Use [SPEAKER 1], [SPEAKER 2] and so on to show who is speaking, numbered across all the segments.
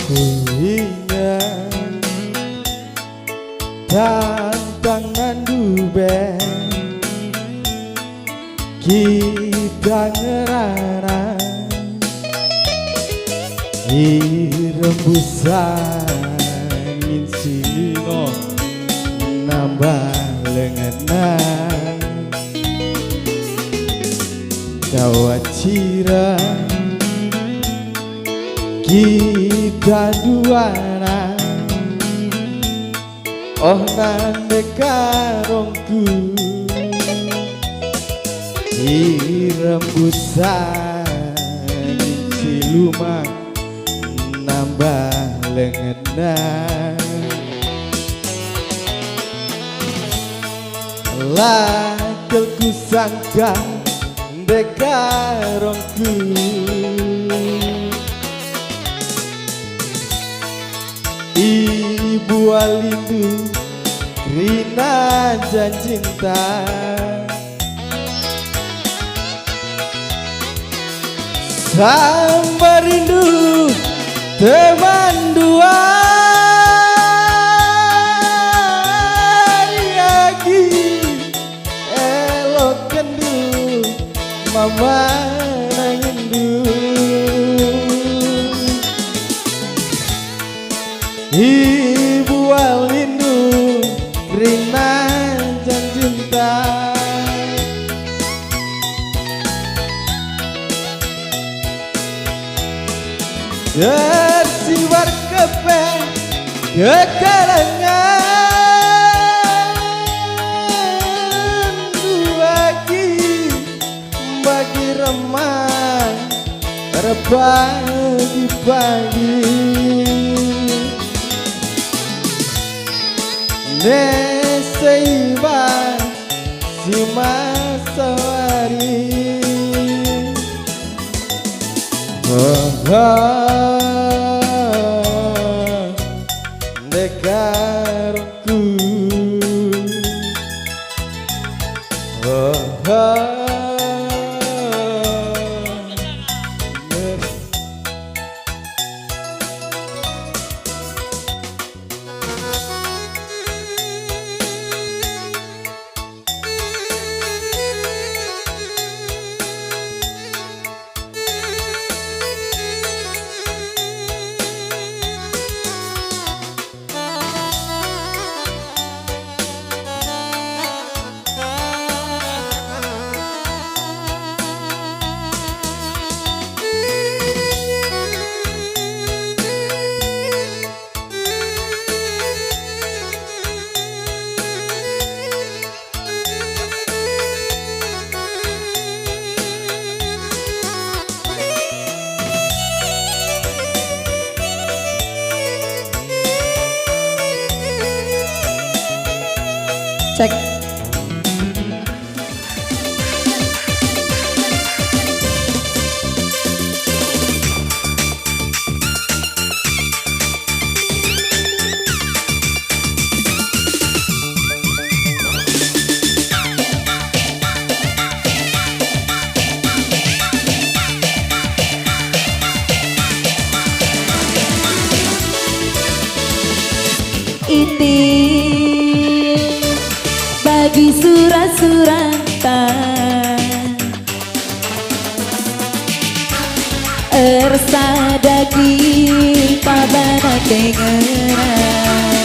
[SPEAKER 1] Ingat tantangan dubek kita ngerana rembusan angin silino nambah lenganan kewajiran kita duana oh nande karongku di rembusan siluman nambah lengenan lakelku sangka dekarongku ibu alindu rina dan cinta sambar rindu teman dua lagi elok kendu mama nangindu ibu alindu rina dan cinta tersiwar kepe kekalangan bagi remah pagi-pagi neseiba si masawari dekarku
[SPEAKER 2] cek
[SPEAKER 3] ini bagi surat-suratan ersa daging pabana kengeran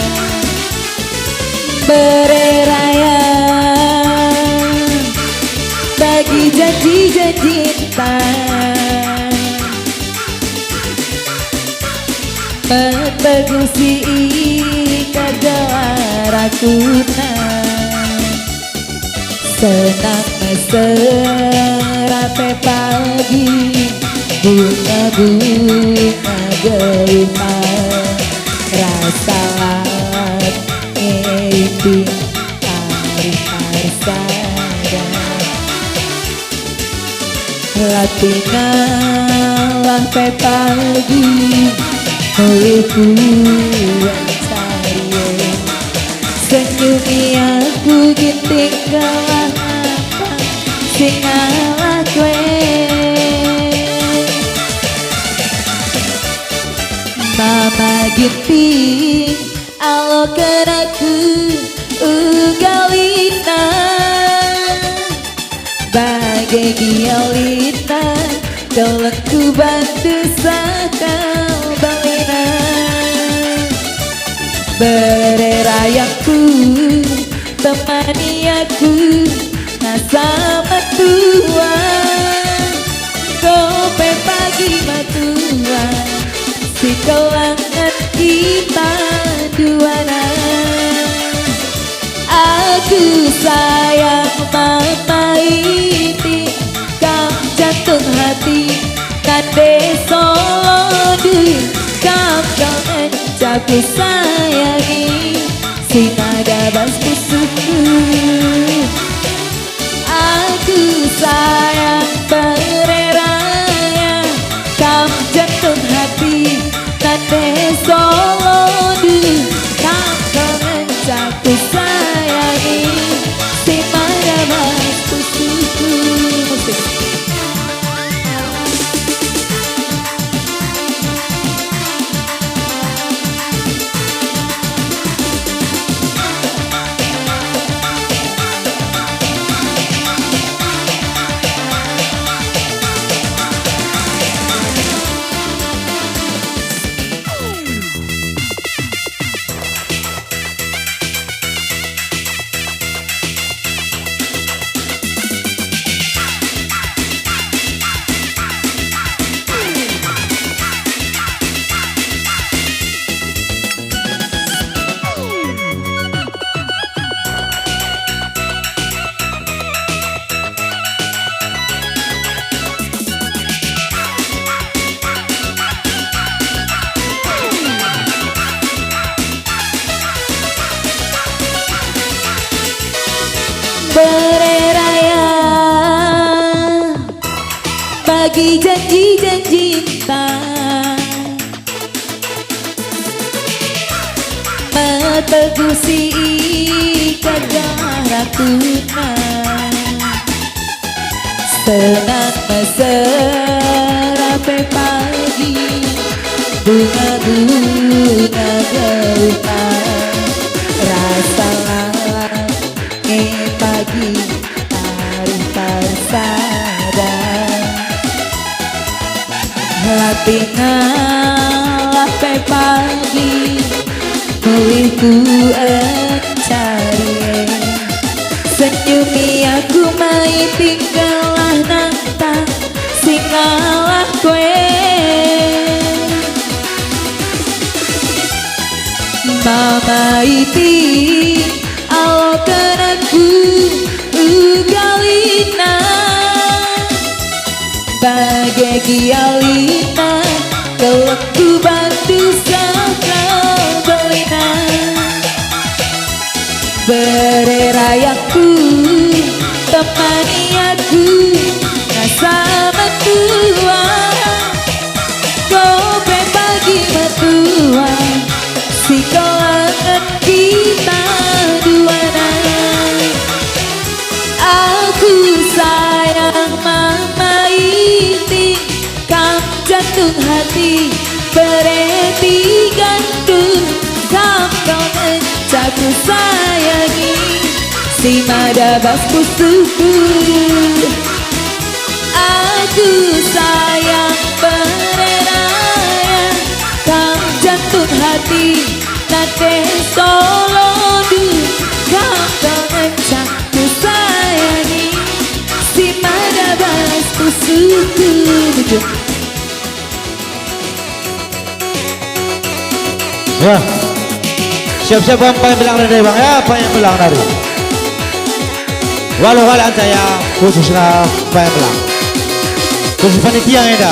[SPEAKER 3] bereraya bagi janji-janji cinta mentegusi kejawarakunna senang mesra pagi bunga-bunga gelimang rasa ngeimpin hari sada latingalah pagi mulutku cari senyumi aku tinggal apa sing ngalah kowe Mama giting alo kenaku ugalina bagai gialina dolenku bantu sakal balina bererayaku temani aku nasama tua kope pagi matua si kelangan kita duana aku sayang mama ini kam jantung hati kade solo dulu kam kangen jago sayangi si nada bas pusuku aku sayang bereraya kam jantung hati kade solo dulu kam kangen jago sayangi si nada bas pusuku musik. Bereraya bagi janji-janji cinta metegusi ikat ratuna senang mesra pagi bunga-bunga gelap rasa pagi taruh tersada latina lape pagi mulihku encari senyumi aku mai tinggalah nantang singalah kue mama iti alo kenaku ugalina bagai gialina kelekku bantu sakal belina bererayaku temani aku nasama tua kope pagi matua si kelangan kita duana aku sayang mama ini kam jantung hati berhenti gantung kam kau mencaku sayangi si mada bas pusuku aku sayang bereraya kam jantung hati nate solo du kam kau mencaku sayangi si mada bas pusuku.
[SPEAKER 4] Ya, siap-siap bang, pengen bilang dari bang ya, pengen bilang dari. Walau kalian saya khususnya pengen bilang, khusus panitia yang ada,